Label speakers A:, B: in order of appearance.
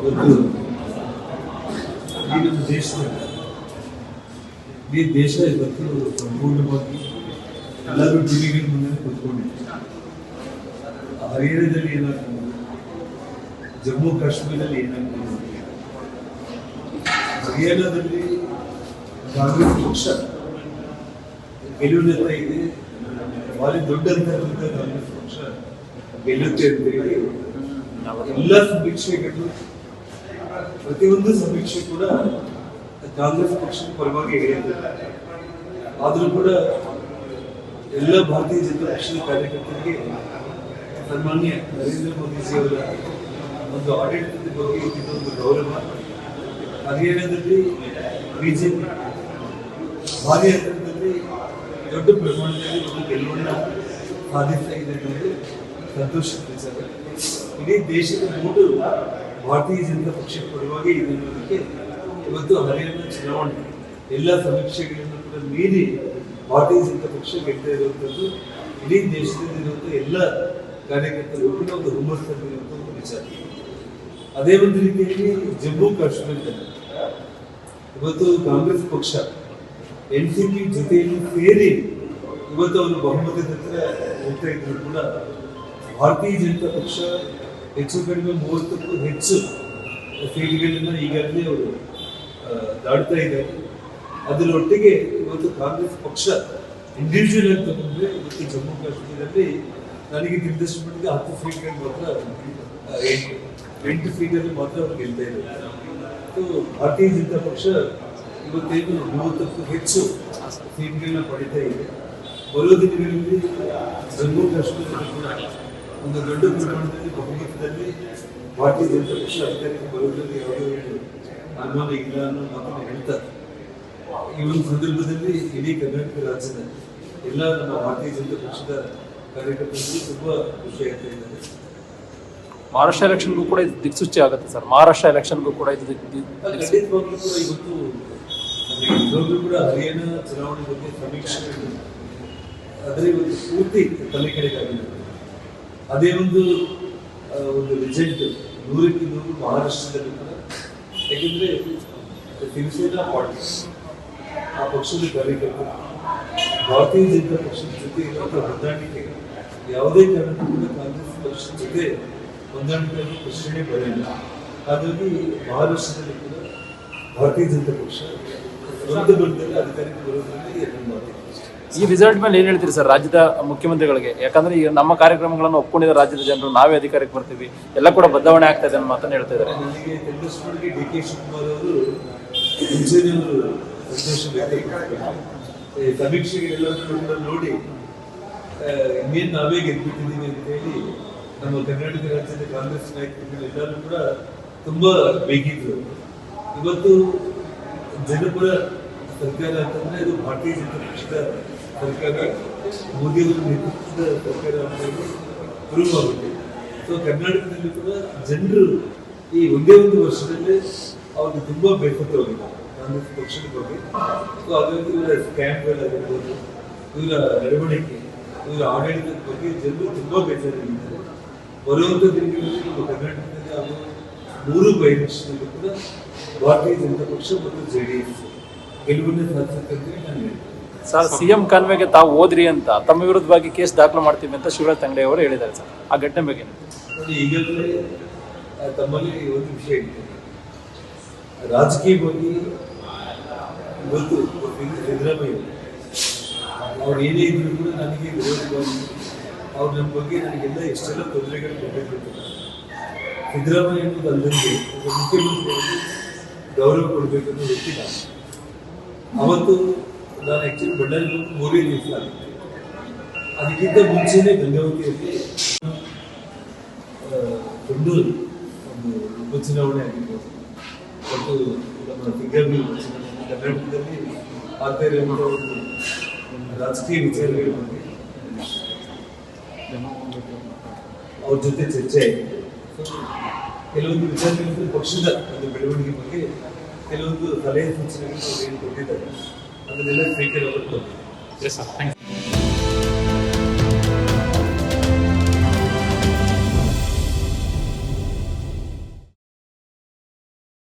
A: ಇವತ್ತು ಈ ನಮ್ಮ ದೇಶ ಇವತ್ತು ಸಂಪೂರ್ಣವಾಗಿ ಎಲ್ಲರೂ ಟಿವಿಗಳ ಮುಂದೆ ಕೂತ್ಕೊಂಡಿದ್ದಾರೆ. ಹರಿಯಾಣದಲ್ಲಿ ಏನಾಗ್ತದೆ, ಜಮ್ಮು ಕಾಶ್ಮೀರದಲ್ಲಿ ಏನಾಗ್ತದೆ, ಹರಿಯಾಣದಲ್ಲಿ ಕಾಂಗ್ರೆಸ್ ಪಕ್ಷ ಗೆಲುವಿನ ಇದೆ, ಭಾರಿ ದೊಡ್ಡ ಅಂತರದಿಂದ ಕಾಂಗ್ರೆಸ್ ಪಕ್ಷ ಗೆಲ್ಲುತ್ತೆ ಅಂತ ಹೇಳಿ ಎಲ್ಲ ಸಮೀಕ್ಷೆಗಳು, ಪ್ರತಿಯೊಂದು ಸಮೀಕ್ಷೆ ಕೂಡ ಕಾಂಗ್ರೆಸ್ ಪಕ್ಷದ ಪರವಾಗಿ ಹೇಳಿದ್ದಾರೆ. ಆದರೂ ಕೂಡ ಎಲ್ಲ ಭಾರತೀಯ ಜನತಾ ಪಕ್ಷದ ಕಾರ್ಯಕರ್ತರಿಗೆ ಸನ್ಮಾನ್ಯ ನರೇಂದ್ರ ಮೋದಿಜಿಯವರ ಒಂದು ಆಡಳಿತದ ಬಗ್ಗೆ ಇದ್ದ ಒಂದು ಗೌರವ, ಹರಿಯಾಣದಲ್ಲಿ ಬಿಜೆಪಿ ಭಾರಿ ಅಂತರದಲ್ಲಿ ದೊಡ್ಡ ಪ್ರಮಾಣದಲ್ಲಿ ಒಂದು ಗೆಲುವನ್ನು ಸಾಧಿಸ್ತಾ ಇದೆ ಅನ್ನೋದು ಸಂತೋಷದ ವಿಚಾರ. ಇಡೀ ದೇಶದ ಮೂರು ಭಾರತೀಯ ಜನತಾ ಪಕ್ಷದ ಪರವಾಗಿ ಇದೆ ಅನ್ನೋದಕ್ಕೆ ಇವತ್ತು ಹರಿಯಾಣ ಚುನಾವಣೆ ಎಲ್ಲ ಸಮೀಕ್ಷೆಗಳನ್ನು ಕೂಡ ಮೀರಿ ಭಾರತೀಯ ಜನತಾ ಪಕ್ಷ ಗೆಲ್ತಾ ಇರುವಂಥದ್ದು ಇಡೀ ದೇಶದಲ್ಲಿರುವಂಥ ಎಲ್ಲ ಕಾರ್ಯಕರ್ತರು ಕೂಡ ಒಂದು ಹುಮ್ಮಸ್ಸಲ್ಲಿರುವಂಥ ಒಂದು ವಿಚಾರ. ಅದೇ ಒಂದು ರೀತಿಯಲ್ಲಿ ಜಮ್ಮು ಕಾಶ್ಮೀರದಲ್ಲಿ ಇವತ್ತು ಕಾಂಗ್ರೆಸ್ ಪಕ್ಷ NCP ಜೊತೆಯಲ್ಲಿ ಸೇರಿ ಇವತ್ತು ಅವರು ಬಹುಮತದ ಹತ್ರ ಹೋಗ್ತಾ ಇದ್ರು ಕೂಡ ಭಾರತೀಯ ಜನತಾ ಪಕ್ಷ ಹೆಚ್ಚು ಕಡಿಮೆ 30ಕ್ಕೂ ಹೆಚ್ಚು ಸೀಟ್ಗಳನ್ನ ಈಗಾಗಲೇ ಅವರು ದಾಡ್ತಾ ಇದ್ದಾರೆ. ಅದರೊಟ್ಟಿಗೆ ಇವತ್ತು ಕಾಂಗ್ರೆಸ್ ಪಕ್ಷ ಇಂಡಿವಿಜುವಲ್ ಆಗಿ ತಗೊಂಡ್ರೆ ಇವತ್ತು ಜಮ್ಮು ಕಾಶ್ಮೀರದಲ್ಲಿ ನನಗೆ ತಿಳಿದಷ್ಟು ಮಟ್ಟಿಗೆ 10 ಸೀಟ್ಗಳು ಮಾತ್ರ 8 ಸೀಟಲ್ಲಿ ಮಾತ್ರ ಅವ್ರು ಗೆಲ್ತಾ ಇದ್ದಾರೆ. ಭಾರತೀಯ ಜನತಾ ಪಕ್ಷ ಇವತ್ತೇನು 30ಕ್ಕೂ ಹೆಚ್ಚು ಸೀಟ್ಗಳನ್ನ ಪಡಿತಾ ಇದೆ. ಬರುವ ದಿನಗಳಲ್ಲಿ ಜಮ್ಮು ಕಾಶ್ಮೀರದಲ್ಲಿ ಕೂಡ ಒಂದು ದೊಡ್ಡ ಪ್ರಮಾಣದಲ್ಲಿ ಬಹುಮತದಲ್ಲಿ ಭಾರತೀಯ ಜನತಾ ಪಕ್ಷ ಅಧಿಕಾರಕ್ಕೆ ಬರುವುದರಲ್ಲಿ ಯಾವುದೇ ಅನುಮಾನ ಇಲ್ಲ ಅನ್ನೋ ಮಾತನ್ನು ಹೇಳ್ತಾರೆ. ಈ ಒಂದು ಸಂದರ್ಭದಲ್ಲಿ ಇಡೀ ಕರ್ನಾಟಕ ರಾಜ್ಯದ ಎಲ್ಲ ನಮ್ಮ ಭಾರತೀಯ ಜನತಾ ಪಕ್ಷದ ಕಾರ್ಯಕರ್ತರಿಗೆ ತುಂಬಾ ಖುಷಿ ಆಗ್ತಾ ಇದ್ದಾರೆ.
B: ಮಹಾರಾಷ್ಟ್ರ ಎಲೆಕ್ಷನ್ಗೂ ಕೂಡ ಇದು ದಿಕ್ಸೂಚಿ ಆಗುತ್ತೆ ಸರ್. ಮಹಾರಾಷ್ಟ್ರ ಎಲೆಕ್ಷನ್ಗೂ ಕೂಡ ಇದು
A: ಖಂಡಿತವಾಗ್ಲೂ ಕೂಡ ಇವತ್ತು ನಮಗೆ ಕೂಡ ಹರಿಯಾಣ ಚುನಾವಣೆ ಬಗ್ಗೆ ಸಮೀಕ್ಷೆಗಳು ಅದರ ಒಂದು ಪೂರ್ತಿ ತಲೆ ಕಡೆಗಾಗಿದೆ. ಅದೇ ಒಂದು ರಿಸಲ್ಟ್ 100ಕ್ಕೆ 100 ಮಹಾರಾಷ್ಟ್ರದಲ್ಲಿ ಕೂಡ, ಯಾಕೆಂದ್ರೆ ಶಿವಸೇನಾ ಪಾರ್ಟಿ ಆ ಪಕ್ಷದ ಕಾರ್ಯಕರ್ತರು ಭಾರತೀಯ ಜನತಾ ಪಕ್ಷದ ಜೊತೆ ಇರುವಂಥ ಹೊಂದಾಣಿಕೆ ಯಾವುದೇ ಕಾರಣಕ್ಕೂ ಕೂಡ ಕಾಂಗ್ರೆಸ್ ಪಕ್ಷದ ಜೊತೆ ಹೊಂದಾಣಿಕೆ ಪ್ರಶ್ನೆ ಬರಲಿಲ್ಲ. ಹಾಗಾಗಿ ಮಹಾರಾಷ್ಟ್ರದಲ್ಲಿ ಕೂಡ ಭಾರತೀಯ ಜನತಾ ಪಕ್ಷ ಒಂದು ಬಲದಲ್ಲಿ ಅಧಿಕಾರಕ್ಕೆ ಬರೋದ್ರಲ್ಲಿ ಎರಡು ಮಾತು.
B: ಈ ರಿಸಲ್ಟ್ ಮೇಲೆ ಏನು ಹೇಳ್ತೀರಿ ಸರ್ ರಾಜ್ಯದ ಮುಖ್ಯಮಂತ್ರಿಗಳಿಗೆ? ಯಾಕಂದ್ರೆ ಈಗ ನಮ್ಮ ಕಾರ್ಯಕ್ರಮಗಳನ್ನು ಒಪ್ಕೊಂಡಿದ್ದ ರಾಜ್ಯದ ಜನರು ನಾವೇ ಅಧಿಕಾರಕ್ಕೆ ಬರ್ತೀವಿ, ಎಲ್ಲ ಕೂಡ ಬದಲಾವಣೆ ಆಗ್ತಾ ಇದೆ ಅನ್ನೋ ಮಾತನ್ನು ಹೇಳ್ತಾ ಇದ್ದಾರೆ.
A: ನನಗೆ ತಿಳಿದಷ್ಟು DK ಶಿವಕುಮಾರ್ ಅವರು ಮುಂಚೆನೇ ಅವರು ಸಂತೋಷ ವ್ಯಕ್ತಪಡಿಸಿದ್ದಾರೆ. ಸಮೀಕ್ಷೆಗಳೆಲ್ಲರೂ ಕೂಡ ನೋಡಿ ಇನ್ನೇನು ನಾವೇ ಗೆದ್ಬಿಟ್ಟಿದ್ದೀವಿ ಅಂತ ಹೇಳಿ ನಮ್ಮ ಕರ್ನಾಟಕ ರಾಜ್ಯದ ಕಾಂಗ್ರೆಸ್ ನಾಯಕರುಗಳೆಲ್ಲರೂ ಕೂಡ ತುಂಬಾ ಬೇಕಿದ್ರು. ಇವತ್ತು ಜನಪರ ಸರ್ಕಾರ ಅಂತಂದ್ರೆ ಅದು ಭಾರತೀಯ ಜನತಾ ಪಕ್ಷದ ಸರ್ಕಾರ, ಮೋದಿಯವರ ನೇತೃತ್ವದ ಸರ್ಕಾರ ಅಂತ ಹೇಳಿ ಪ್ರೂವ್ ಆಗುತ್ತೆ. ಸೊ ಕರ್ನಾಟಕದಲ್ಲಿ ಕೂಡ ಜನರು ಈ ಒಂದೇ ಒಂದು ವರ್ಷದಲ್ಲಿ ಅವ್ರಿಗೆ ತುಂಬಾ ಬೇಸತ್ತವಾಗಿದೆ ಕಾಂಗ್ರೆಸ್ ಪಕ್ಷದ ಬಗ್ಗೆ. ಸೊ ಹಾಗಾಗಿ ಇವರ ಸ್ಕ್ಯಾಮ್ಗಳಾಗಿರ್ಬೋದು, ಇವರ ನಡವಳಿಕೆ, ಇವರ ಆಡಳಿತದ ಬಗ್ಗೆ ಜನರು ತುಂಬಾ ಬೇಸರಿದ್ದಾರೆ. ಬರುವಂಥ ದಿನಗಳಲ್ಲಿ ನಮ್ಮ ಕರ್ನಾಟಕದಲ್ಲಿ ಹಾಗೂ 3 ಬೈ-ಎಲೆಕ್ಷನ್ನಲ್ಲಿ ಕೂಡ ಭಾರತೀಯ ಜನತಾ ಪಕ್ಷ ಮತ್ತು JDS ಗೆಲುವನ್ನು ಸಾಧಿಸುತ್ತೆ ಅಂತ ನಾನು ಹೇಳ್ತೀನಿ.
B: ಸರ್, CM ಕಾನ್ವೆಗೆ ತಾವು ಹೋದ್ರಿ ಅಂತ ತಮ್ಮ ವಿರುದ್ಧವಾಗಿ ಕೇಸ್ ದಾಖಲು ಮಾಡ್ತೀವಿ ಅಂತ ಶಿವರಾಜ್ ತಂಗಡಿ ಅವರು ಹೇಳಿದ್ದಾರೆ ಸರ್. ಆ ಘಟನೆ ಬಗ್ಗೆ
A: ನೋಡಿ, ಈಗಾಗಲೇ ತಮ್ಮಲ್ಲಿ ಒಂದು ವಿಷಯ ಇದೆ. ರಾಜಕೀಯವಾಗಿ ಇವತ್ತು ಸಿದ್ದರಾಮಯ್ಯ ಅವ್ರು ಏನೇ ಇದ್ರು ಕೂಡ ನನಗೆ ವಿರೋಧವಾಗಿ ಅವ್ರು ನಮ್ಮ ಬಗ್ಗೆ ನನಗೆಲ್ಲ ಎಷ್ಟೆಲ್ಲ ತೊಂದರೆಗಳು ಕೊಟ್ಟಿರ್ತಾರೆ. ಸಿದ್ದರಾಮಯ್ಯ ಅನ್ನೋದು ಅಲ್ಲದೆ ಒಬ್ಬ ಮುಖ್ಯಮಂತ್ರಿಯಾಗಿ ಗೌರವ ಕೊಡಬೇಕು ಅನ್ನೋ ವ್ಯಕ್ತಿ ನಾನು. ಅವತ್ತು ನಾನು ಆ್ಯಕ್ಚುಲಿ ಬಳ್ಳಾರಿ 3 ದಿವಸ ಆಗಿತ್ತು. ಅದಕ್ಕಿಂತ ಮುಂಚೆನೇ ಗಂಗಾವತಿಯಲ್ಲಿ ದೊಡ್ಡ ಒಂದು ಉಪಚುನಾವಣೆ ಆಗಿರ್ಬೋದು ಮತ್ತು ನಮ್ಮ ಸಿಂಗಾಪುರ ಕರ್ನಾಟಕದಲ್ಲಿ ಆಗ್ತಾ ಇರುವಂಥ ಒಂದು ರಾಜಕೀಯ ವಿಚಾರಗಳ ಬಗ್ಗೆ ಅವ್ರ ಜೊತೆ ಚರ್ಚೆ ಆಯಿತು. ಕೆಲವೊಂದು ವಿಚಾರಗಳು ಪಕ್ಷದ ಒಂದು ಬೆಳವಣಿಗೆ ಬಗ್ಗೆ ಕೆಲವೊಂದು ಸಲಹೆ ಸೂಚನೆಗಳು ಏನು ಕೊಟ್ಟಿದ್ದಾರೆ ಅದನ್ನೆಲ್ಲ ಸ್ವೀಕಾರ.